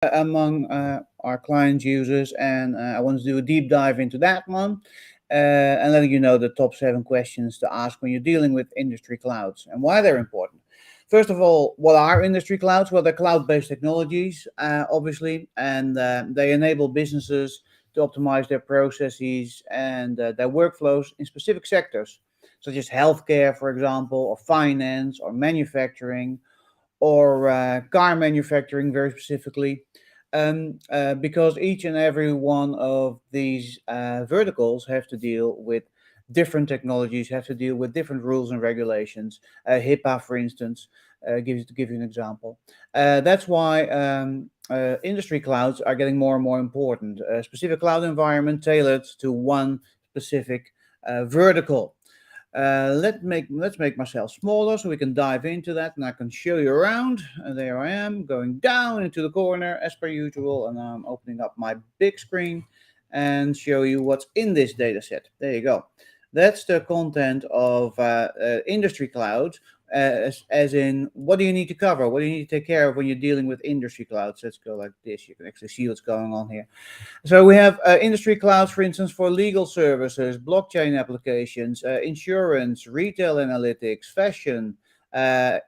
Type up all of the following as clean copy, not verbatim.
among our clients users, and I want to do a deep dive into that one, and letting you know the top 7 questions to ask when you're dealing with industry clouds and why they're important. First of all, what are industry clouds? Well, they're cloud-based technologies, obviously, and they enable businesses to optimize their processes and their workflows in specific sectors, such as healthcare, for example, or finance, or manufacturing, or car manufacturing very specifically, because each and every one of these verticals have to deal with different technologies, have to deal with different rules and regulations. HIPAA, for instance, to give you an example. That's why industry clouds are getting more and more important. A specific cloud environment tailored to one specific vertical. Let's make myself smaller so we can dive into that, and I can show you around. There I am, going down into the corner as per usual, and I'm opening up my big screen and show you what's in this data set. There you go. That's the content of industry clouds, as in what do you need to cover, what do you need to take care of when you're dealing with industry clouds. Let's go like this. You can actually see what's going on here. So we have industry clouds, for instance, for legal services, blockchain applications, insurance, retail analytics, fashion,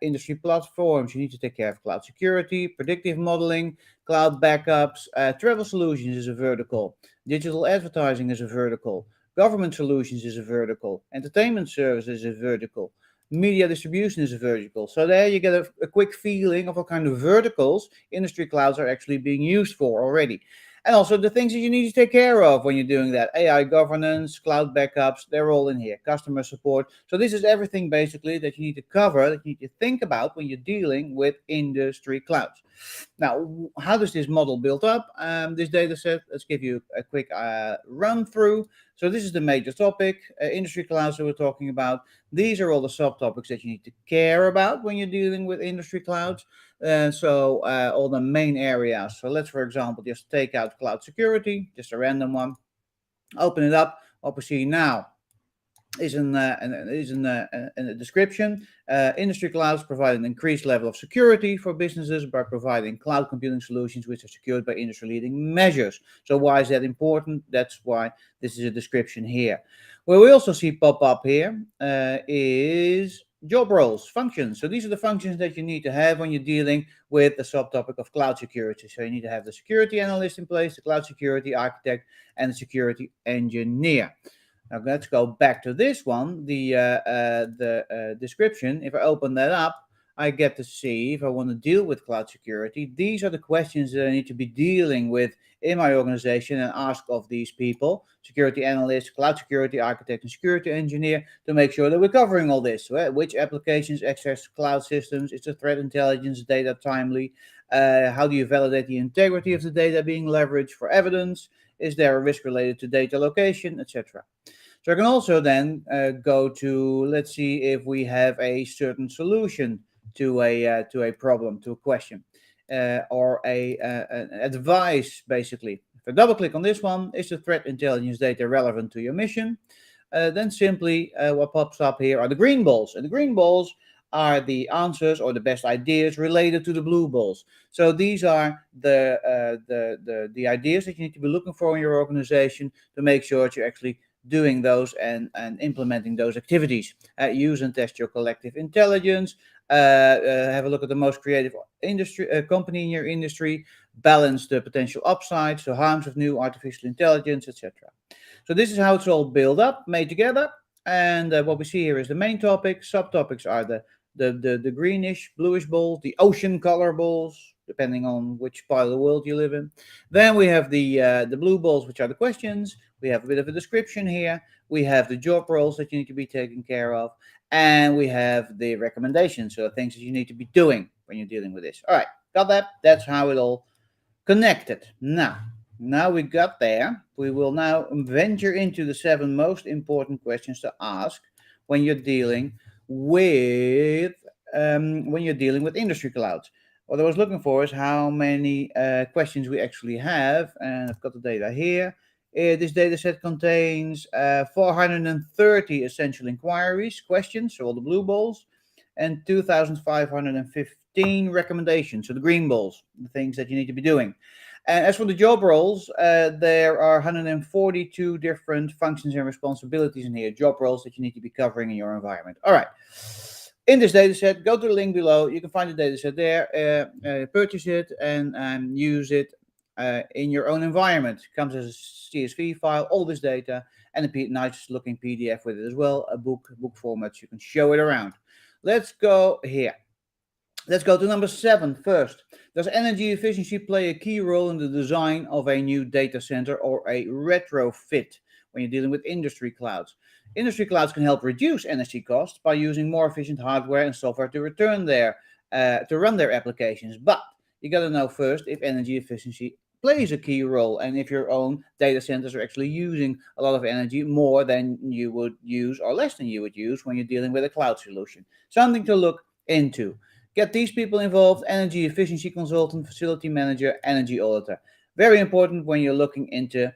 industry platforms. You need to take care of cloud security, predictive modeling, cloud backups. Travel solutions is a vertical. Digital advertising is a vertical. Government solutions is a vertical. Entertainment services is a vertical. Media distribution is a vertical. So there you get a quick feeling of what kind of verticals industry clouds are actually being used for already. And also the things that you need to take care of when you're doing that. AI governance, cloud backups, they're all in here. Customer support. So this is everything basically that you need to cover, that you need to think about when you're dealing with industry clouds. Now, how does this model build up? This data set, let's give you a quick run through. So this is the major topic, industry clouds that we're talking about. These are all the subtopics that you need to care about when you're dealing with industry clouds. All the main areas. So let's, for example, just take out cloud security, just a random one. Open it up. What we see now is in a description. Industry clouds provide an increased level of security for businesses by providing cloud computing solutions which are secured by industry-leading measures. So why is that important? That's why this is a description here. What we also see pop up here is job roles, functions. So these are the functions that you need to have when you're dealing with the subtopic of cloud security. So you need to have the security analyst in place, the cloud security architect, and the security engineer. Now let's go back to this one, the description. If I open that up, I get to see if I want to deal with cloud security. These are the questions that I need to be dealing with in my organization and ask of these people, security analyst, cloud security architect, and security engineer, to make sure that we're covering all this. Which applications access cloud systems? Is the threat intelligence data timely? How do you validate the integrity of the data being leveraged for evidence? Is there a risk related to data location, etc.? So I can also then go to, let's see if we have a certain solution to a problem, to a question, or an advice, basically. If I double click on this one, is the threat intelligence data relevant to your mission? Then simply what pops up here are the green balls. And the green balls are the answers or the best ideas related to the blue balls. So these are the ideas that you need to be looking for in your organization to make sure that you're actually doing those and implementing those activities. Use and test your collective intelligence. Have a look at the most creative industry company in your industry. Balance the potential upsides, so harms of new artificial intelligence, etc. So this is how it's all built up, made together. And what we see here is the main topic. Subtopics are the greenish, bluish balls, the ocean color balls, depending on which part of the world you live in. Then we have the blue balls, which are the questions. We have a bit of a description here. We have the job roles that you need to be taking care of. And we have the recommendations, so things that you need to be doing when you're dealing with this. All right, got that? That's how it all connected. Now we got there. We will now venture into the 7 most important questions to ask when you're dealing with industry clouds. What I was looking for is how many questions we actually have, and I've got the data here. This data set contains 430 essential inquiries, questions, so all the blue balls, and 2,550 15 recommendations, so the green balls, the things that you need to be doing. And as for the job roles, there are 142 different functions and responsibilities in here, job roles that you need to be covering in your environment. All right. In this dataset, go to the link below. You can find the dataset there, purchase it, and use it in your own environment. It comes as a CSV file, all this data, and a nice looking PDF with it as well, a book format. So you can show it around. Let's go here. Let's go to number 7 first. Does energy efficiency play a key role in the design of a new data center or a retrofit when you're dealing with industry clouds? Industry clouds can help reduce energy costs by using more efficient hardware and software to run their applications. But you got to know first if energy efficiency plays a key role and if your own data centers are actually using a lot of energy more than you would use or less than you would use when you're dealing with a cloud solution. Something to look into. Get these people involved: energy efficiency consultant, facility manager, energy auditor. Very important when you're looking into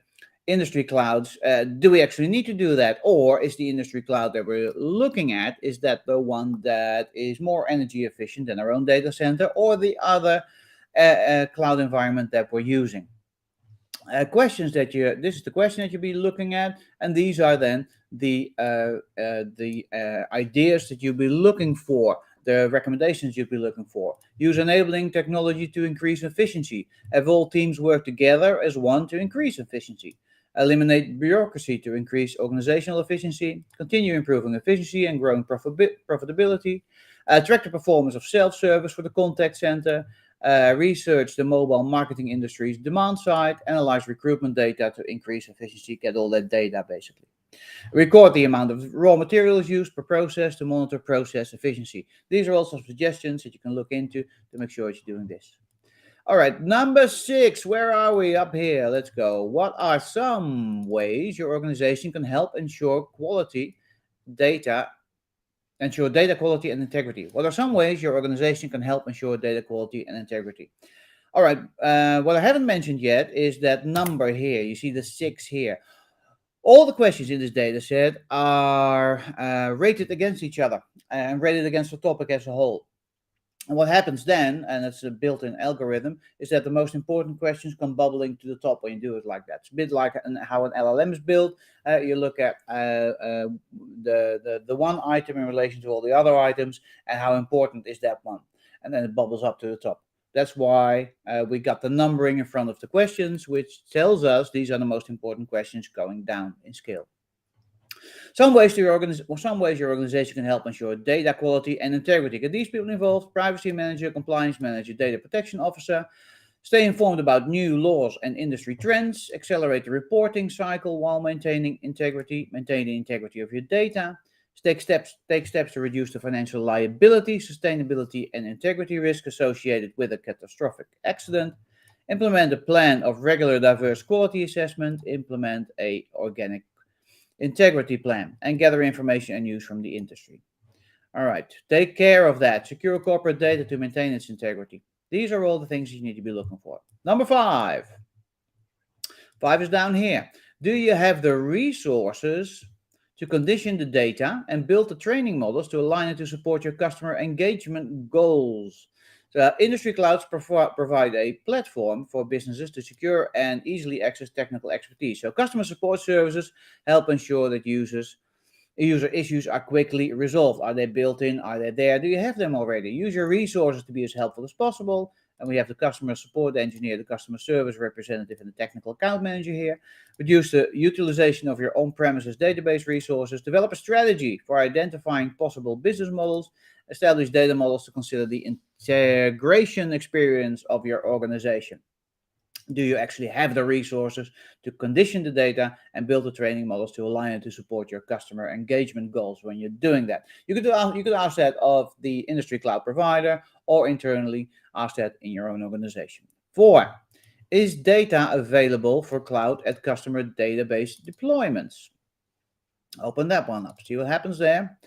industry clouds. Do we actually need to do that? Or is the industry cloud that we're looking at, is that the one that is more energy efficient than our own data center or the other cloud environment that we're using? This is the question that you'll be looking at, and these are then the ideas that you'll be looking for, the recommendations you'll be looking for. Use enabling technology to increase efficiency. Have all teams work together as one to increase efficiency. Eliminate bureaucracy to increase organizational efficiency. Continue improving efficiency and growing profitability. Track the performance of self-service for the contact center. Research the mobile marketing industry's demand side. Analyze recruitment data to increase efficiency. Get all that data basically. Record the amount of raw materials used per process to monitor process efficiency. These are also suggestions that you can look into to make sure that you're doing this. All right, number 6, where are we? Up here, let's go. What are some ways your organization can help ensure data quality and integrity? What are some ways your organization can help ensure data quality and integrity? All right, what I haven't mentioned yet is that number here. You see the 6 here. All the questions in this data set are rated against each other and rated against the topic as a whole. And what happens then, and it's a built-in algorithm, is that the most important questions come bubbling to the top when you do it like that. It's a bit like how an LLM is built. You look at the one item in relation to all the other items, and how important is that one, and then it bubbles up to the top. That's why we got the numbering in front of the questions, which tells us these are the most important questions going down in scale. Some ways your organization can help ensure data quality and integrity. Get these people involved: privacy manager, compliance manager, data protection officer. Stay informed about new laws and industry trends. Accelerate the reporting cycle while maintaining integrity. Maintain the integrity of your data. Take steps to reduce the financial liability, sustainability, and integrity risk associated with a catastrophic accident. Implement a plan of regular diverse quality assessment. Implement a organic integrity plan and gather information and news from the industry. All right, take care of that. Secure corporate data to maintain its integrity. These are all the things you need to be looking for. Number 5. 5 is down here. Do you have the resources to condition the data and build the training models to align it to support your customer engagement goals? So industry clouds provide a platform for businesses to secure and easily access technical expertise. So customer support services help ensure that user issues are quickly resolved. Are they built in? Are they there? Do you have them already? Use your resources to be as helpful as possible. And we have the customer support engineer, the customer service representative, and the technical account manager here. Reduce the utilization of your on-premises database resources. Develop a strategy for identifying possible business models. Establish data models to consider the integration experience of your organization. Do you actually have the resources to condition the data and build the training models to align it to support your customer engagement goals when you're doing that? You could ask that of the industry cloud provider, or internally ask that in your own organization. 4. Is data available for cloud at customer database deployments? Open that one up. See what happens there.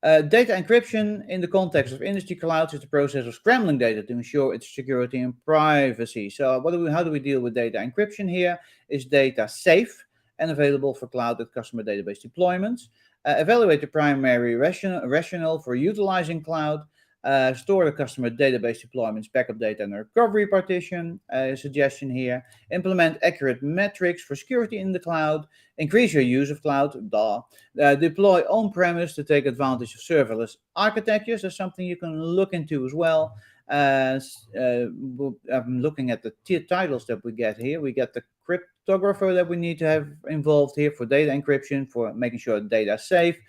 Data encryption in the context of industry clouds is the process of scrambling data to ensure its security and privacy. So how do we deal with data encryption here? Is data safe and available for cloud at customer database deployments? Evaluate the primary rationale for utilizing cloud. Store the customer database deployments, backup data, and recovery partition. Suggestion here. Implement accurate metrics for security in the cloud. Increase your use of cloud. Deploy on-premise to take advantage of serverless architectures. That's something you can look into as well. I'm looking at the titles that we get here. We get the cryptographer that we need to have involved here for data encryption, for making sure the data is safe,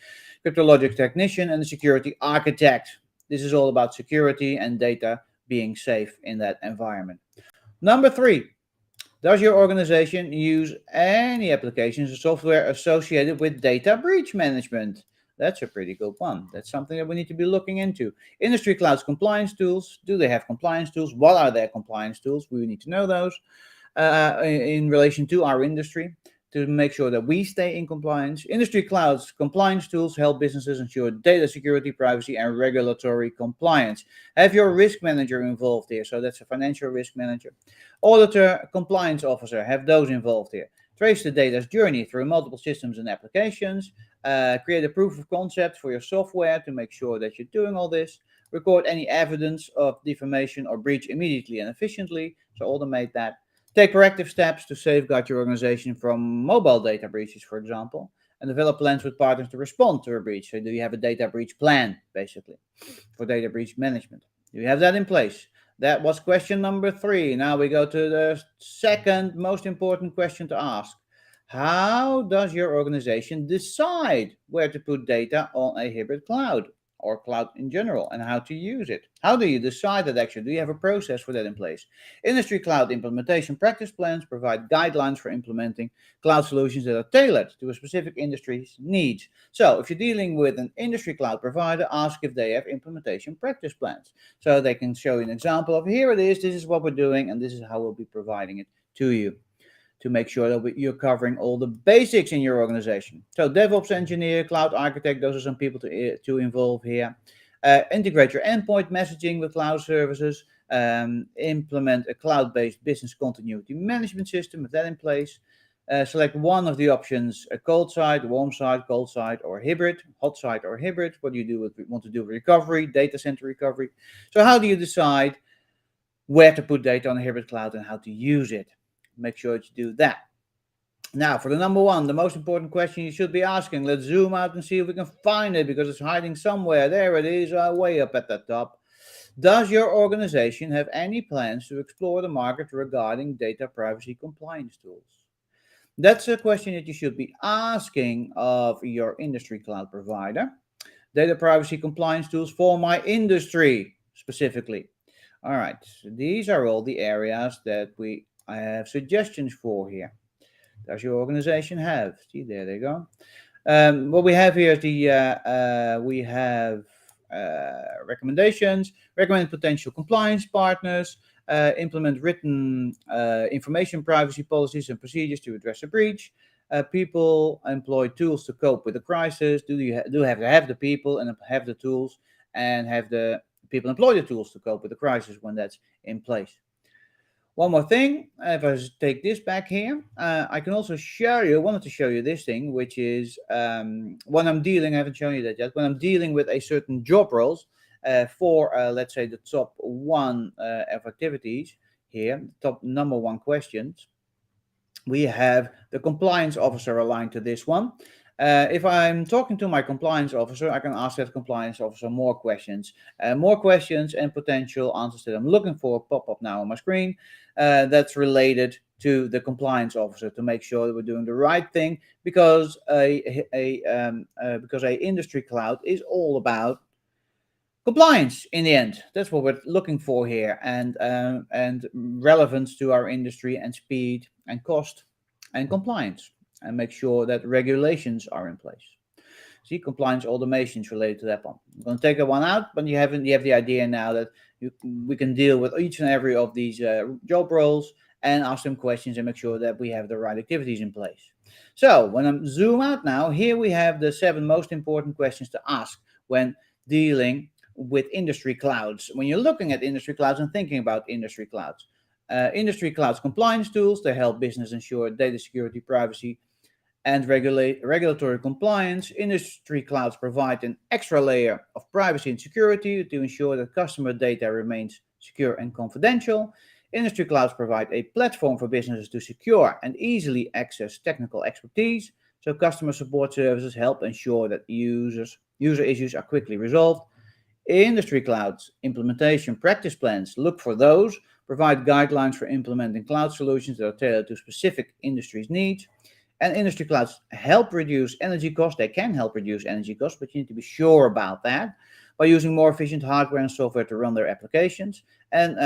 cryptologic technician, and the security architect. This is all about security and data being safe in that environment. Number 3, does your organization use any applications or software associated with data breach management? That's a pretty good one. That's something that we need to be looking into. Industry clouds compliance tools. Do they have compliance tools? What are their compliance tools? We need to know those in relation to our industry to make sure that we stay in compliance. Industry clouds compliance tools help businesses ensure data security, privacy, and regulatory compliance. Have your risk manager involved here. So that's a financial risk manager. Auditor, compliance officer, have those involved here. Trace the data's journey through multiple systems and applications. Create a proof of concept for your software to make sure that you're doing all this. Record any evidence of defamation or breach immediately and efficiently. So automate that. Take proactive steps to safeguard your organization from mobile data breaches, for example, and develop plans with partners to respond to a breach. So do you have a data breach plan, basically, for data breach management? Do you have that in place? That was question number 3. Now we go to the second most important question to ask. How does your organization decide where to put data on a hybrid cloud or cloud in general, and how to use it? How do you decide that actually? Do you have a process for that in place? Industry cloud implementation practice plans provide guidelines for implementing cloud solutions that are tailored to a specific industry's needs. So if you're dealing with an industry cloud provider, ask if they have implementation practice plans. So they can show you an example of, here it is, this is what we're doing, and this is how we'll be providing it to you, to make sure that you're covering all the basics in your organization. So DevOps engineer, cloud architect, those are some people to involve here. Integrate your endpoint messaging with cloud services. Implement a cloud-based business continuity management system with that in place. Select one of the options: a cold site, warm site, cold site, or hybrid, hot site or hybrid. What do you want to do with recovery, data center recovery? So how do you decide where to put data on a hybrid cloud and how to use it? Make sure that you do that. Now, for the number 1, the most important question you should be asking. Let's zoom out and see if we can find it, because it's hiding somewhere. There it is, way up at the top. Does your organization have any plans to explore the market regarding data privacy compliance tools? That's a question that you should be asking of your industry cloud provider. Data privacy compliance tools for my industry, specifically. All right, so these are all the areas that I have suggestions for here. Does your organization have? See, there they go. What we have here is we have recommendations. Recommend potential compliance partners. Implement written information privacy policies and procedures to address a breach. People employ tools to cope with the crisis. Do have to have the people and have the tools, and have the people employ the tools to cope with the crisis when that's in place. One more thing, if I take this back here, I can also wanted to show you this thing, which is when I'm dealing, I haven't shown you that yet, when I'm dealing with a certain job roles for, let's say, the top 1 of activities here, top number 1 questions, we have the compliance officer aligned to this one. If I'm talking to my compliance officer, I can ask that compliance officer more questions and potential answers that I'm looking for pop up now on my screen. That's related to the compliance officer, to make sure that we're doing the right thing, because a industry cloud is all about compliance in the end. That's what we're looking for here, and relevance to our industry, and speed and cost and compliance, and make sure that regulations are in place. See, compliance automations related to that one. I'm going to take that one out, but you have the idea now that we can deal with each and every of these job roles and ask them questions and make sure that we have the right activities in place. So when I zoom out now, here we have the 7 most important questions to ask when dealing with industry clouds. When you're looking at industry clouds and thinking about industry clouds compliance tools to help business ensure data security, privacy, and regulatory compliance. Industry clouds provide an extra layer of privacy and security to ensure that customer data remains secure and confidential. Industry clouds provide a platform for businesses to secure and easily access technical expertise. So customer support services help ensure that user issues are quickly resolved. Industry clouds implementation practice plans, look for those, provide guidelines for implementing cloud solutions that are tailored to specific industries' needs. And industry clouds help reduce energy costs. They can help reduce energy costs, but you need to be sure about that by using more efficient hardware and software to run their applications. And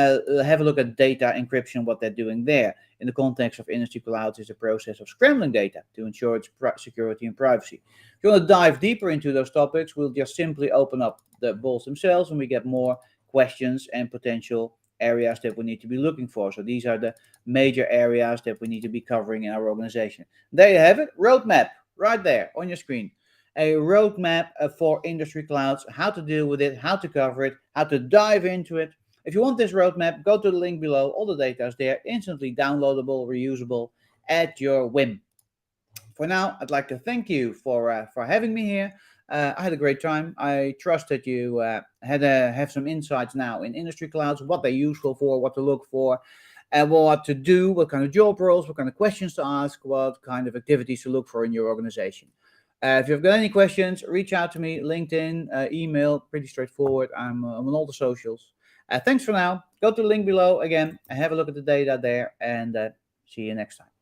have a look at data encryption, what they're doing there. In the context of industry clouds, is a process of scrambling data to ensure its security and privacy. If you want to dive deeper into those topics, we'll just simply open up the balls themselves and we get more questions and potential areas that we need to be looking for. So these are the major areas that we need to be covering in our organization. There you have it, roadmap right there on your screen. A roadmap for industry clouds, how to deal with it, how to cover it, how to dive into it. If you want this roadmap, go to the link below. All the data is there, instantly downloadable, reusable at your whim. For now, I'd like to thank you for having me here. I had a great time. I trust that you have some insights now in industry clouds, what they're useful for, what to look for, and what to do, what kind of job roles, what kind of questions to ask, what kind of activities to look for in your organization. If you've got any questions, reach out to me, LinkedIn, email, pretty straightforward. I'm on all the socials. Thanks for now. Go to the link below again and have a look at the data there, and see you next time.